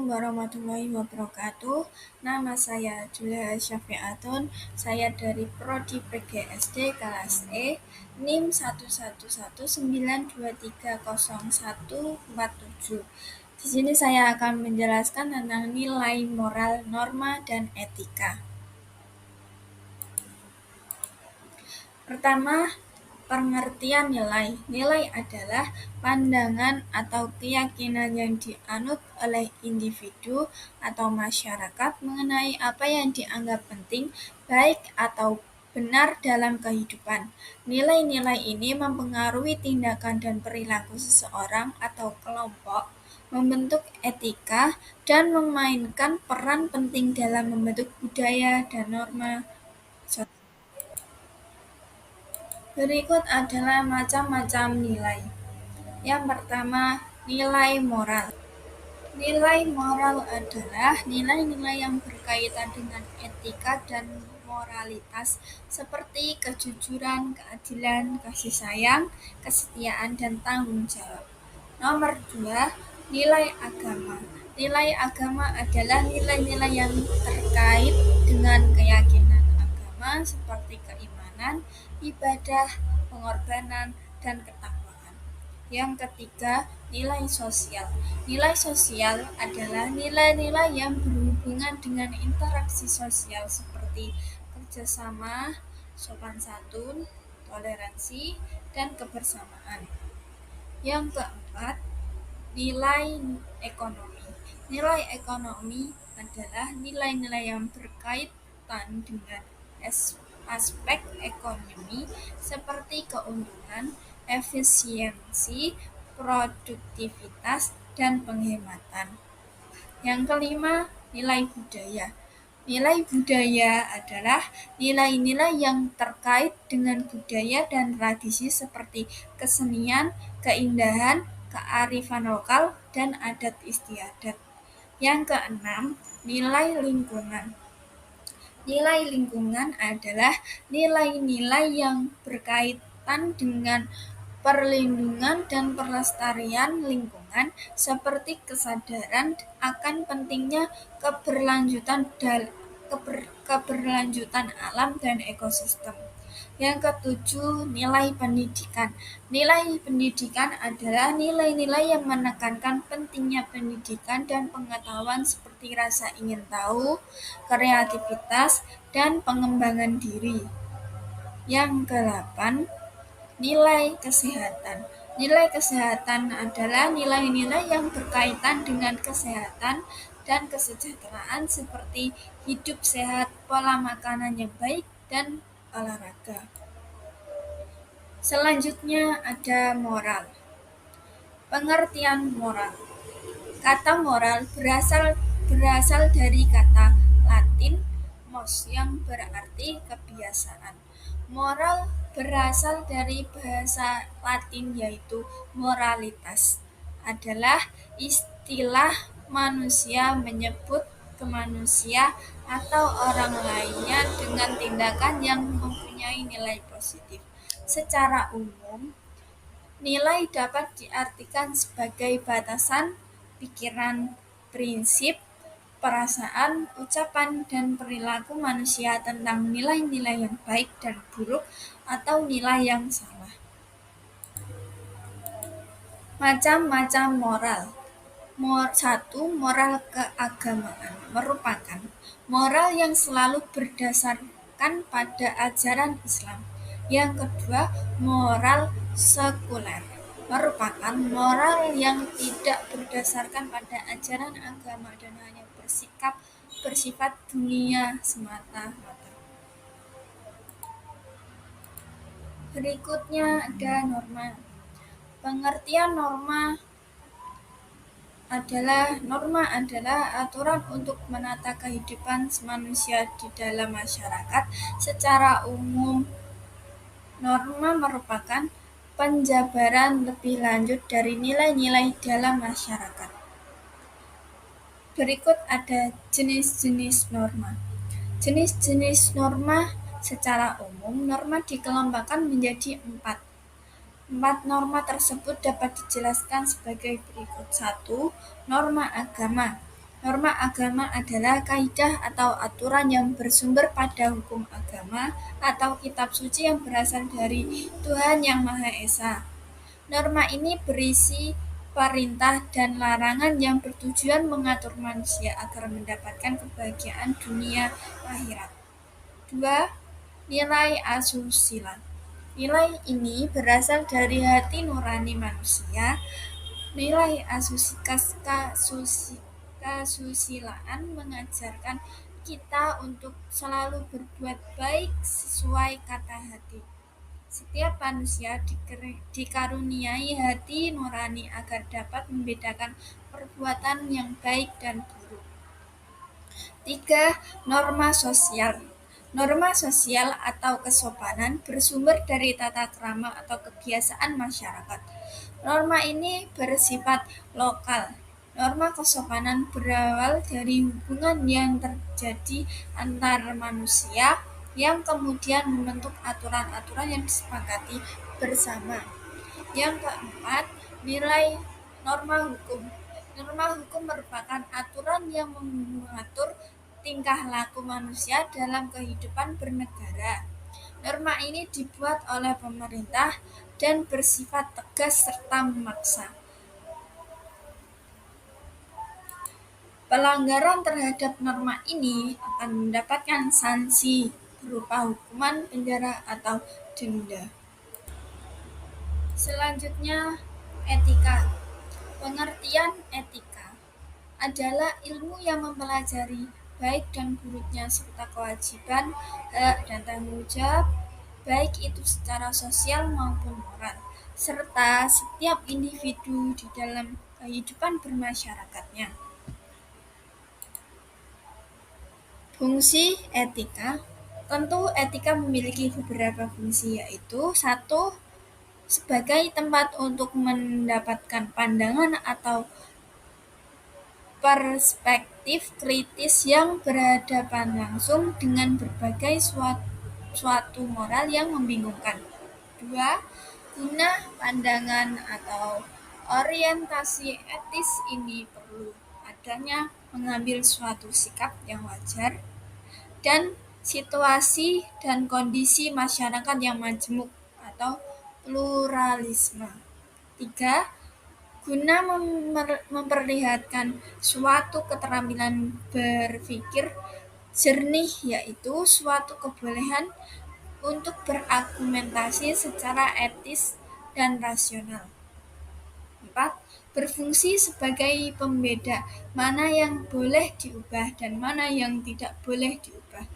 warahmatullahi wabarakatuh. Nama saya Julia Syafiatun. Saya dari Prodi PGSD kelas E, NIM 11192300147. Di sini saya akan menjelaskan tentang nilai moral, norma, dan etika. Pertama, pengertian nilai. Nilai adalah pandangan atau keyakinan yang dianut oleh individu atau masyarakat mengenai apa yang dianggap penting, baik atau benar dalam kehidupan. Nilai-nilai ini mempengaruhi tindakan dan perilaku seseorang atau kelompok, membentuk etika, dan memainkan peran penting dalam membentuk budaya dan norma sosial. Berikut adalah macam-macam nilai. Yang pertama, nilai moral. Nilai moral adalah nilai-nilai yang berkaitan dengan etika dan moralitas seperti kejujuran, keadilan, kasih sayang, kesetiaan, dan tanggung jawab. Nomor 2, nilai agama. Nilai agama adalah nilai-nilai yang terkait dengan keyakinan agama seperti keimanan, ibadah, pengorbanan, dan ketakwaan. Yang ketiga, nilai sosial. Nilai sosial adalah nilai-nilai yang berhubungan dengan interaksi sosial seperti kerjasama, sopan santun, toleransi, dan kebersamaan. Yang keempat, nilai ekonomi. Nilai ekonomi adalah nilai-nilai yang berkaitan dengan aspek ekonomi seperti keuntungan, efisiensi, produktivitas, dan penghematan. Yang kelima, nilai budaya. Nilai budaya adalah nilai-nilai yang terkait dengan budaya dan tradisi seperti kesenian, keindahan, kearifan lokal, dan adat istiadat. Yang keenam, nilai lingkungan. Nilai lingkungan adalah nilai-nilai yang berkaitan dengan perlindungan dan pelestarian lingkungan seperti kesadaran akan pentingnya keberlanjutan alam dan ekosistem. Yang ketujuh, nilai pendidikan. Nilai pendidikan adalah nilai-nilai yang menekankan pentingnya pendidikan dan pengetahuan seperti rasa ingin tahu, kreativitas, dan pengembangan diri. Yang kedelapan, nilai kesehatan. Nilai kesehatan adalah nilai-nilai yang berkaitan dengan kesehatan dan kesejahteraan seperti hidup sehat, pola makanan yang baik, dan olahraga. Selanjutnya ada moral. Pengertian moral. Kata moral berasal dari kata Latin mos yang berarti kebiasaan. Moral berasal dari bahasa Latin yaitu moralitas. Adalah istilah manusia menyebut ke manusia atau orang lainnya dengan tindakan yang mempunyai nilai positif. Secara umum, nilai dapat diartikan sebagai batasan pikiran, prinsip, perasaan, ucapan, dan perilaku manusia tentang nilai-nilai yang baik dan buruk atau nilai yang salah. Macam-macam moral. 1. Moral keagamaan merupakan moral yang selalu berdasarkan pada ajaran Islam. Yang kedua, moral sekuler merupakan moral yang tidak berdasarkan pada ajaran agama dan hanya bersifat dunia semata-mata. Berikutnya ada norma. Pengertian norma adalah aturan untuk menata kehidupan manusia di dalam masyarakat. Secara umum, norma merupakan penjabaran lebih lanjut dari nilai-nilai dalam masyarakat. Berikut ada jenis-jenis norma. Jenis-jenis norma secara umum, norma dikelompokkan menjadi 4. 4 norma tersebut dapat dijelaskan sebagai berikut. 1. Norma agama. Norma agama adalah kaidah atau aturan yang bersumber pada hukum agama atau kitab suci yang berasal dari Tuhan Yang Maha Esa. Norma ini berisi perintah dan larangan yang bertujuan mengatur manusia agar mendapatkan kebahagiaan dunia akhirat. 2. Nilai asusila. Nilai ini berasal dari hati nurani manusia. Nilai kasusilaan mengajarkan kita untuk selalu berbuat baik sesuai kata hati. Setiap manusia dikaruniai hati nurani agar dapat membedakan perbuatan yang baik dan buruk. 3. Norma sosial. Norma sosial atau kesopanan bersumber dari tata krama atau kebiasaan masyarakat. Norma ini bersifat lokal. Norma kesopanan berawal dari hubungan yang terjadi antar manusia yang kemudian membentuk aturan-aturan yang disepakati bersama. Yang keempat, nilai norma hukum. Norma hukum merupakan aturan yang mengatur tingkah laku manusia dalam kehidupan bernegara. Norma ini dibuat oleh pemerintah dan bersifat tegas serta memaksa. Pelanggaran terhadap norma ini akan mendapatkan sanksi berupa hukuman penjara atau denda. Selanjutnya, etika. Pengertian etika adalah ilmu yang mempelajari baik dan buruknya serta kewajiban, hak, dan tanggung jawab, baik itu secara sosial maupun moral, serta setiap individu di dalam kehidupan bermasyarakatnya. Fungsi etika. Tentu etika memiliki beberapa fungsi, yaitu 1. Sebagai tempat untuk mendapatkan pandangan atau perspektif kritis yang berhadapan langsung dengan berbagai suatu moral yang membingungkan. 2. Guna pandangan atau orientasi etis ini perlu adanya mengambil suatu sikap yang wajar dan situasi dan kondisi masyarakat yang majemuk atau pluralisme. 3. Guna memperlihatkan suatu keterampilan berpikir jernih, yaitu suatu kebolehan untuk berargumentasi secara etis dan rasional. 4. Berfungsi sebagai pembeda mana yang boleh diubah dan mana yang tidak boleh diubah.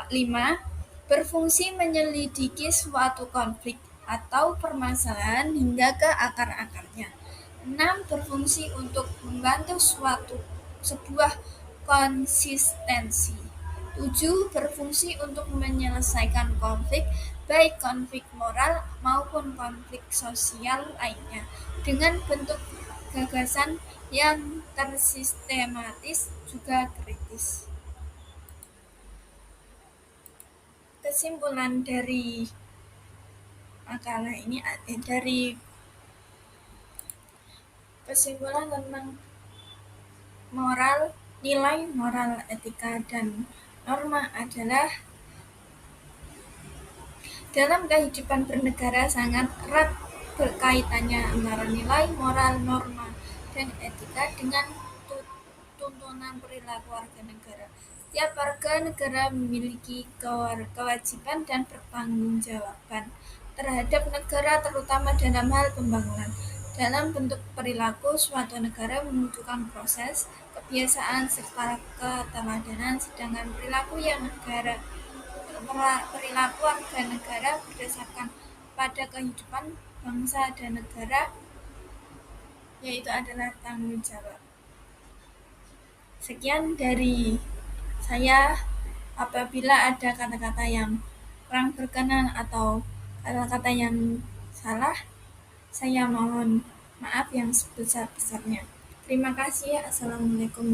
5. Berfungsi menyelidiki suatu konflik atau permasalahan hingga ke akar-akarnya. 6. Berfungsi untuk membantu sebuah konsistensi. 7. Berfungsi untuk menyelesaikan konflik, baik konflik moral maupun konflik sosial lainnya, dengan bentuk gagasan yang tersistematis juga kritis. Kesimpulan dari makalah ini kesimpulan tentang nilai moral, etika, dan norma adalah dalam kehidupan bernegara sangat erat berkaitannya antara nilai moral, norma, dan etika dengan tuntunan perilaku warga negara. Setiap warga negara memiliki kewajiban dan pertanggungjawaban terhadap negara, terutama dalam hal pembangunan. Dalam bentuk perilaku, suatu negara membutuhkan proses, kebiasaan, serta keteladanan, sedangkan perilaku warga negara berdasarkan pada kehidupan bangsa dan negara, yaitu adalah tanggung jawab. Sekian dari saya. Apabila ada kata-kata yang kurang berkenan atau kata-kata yang salah, saya mohon maaf yang sebesar-besarnya. Terima kasih. Assalamualaikum.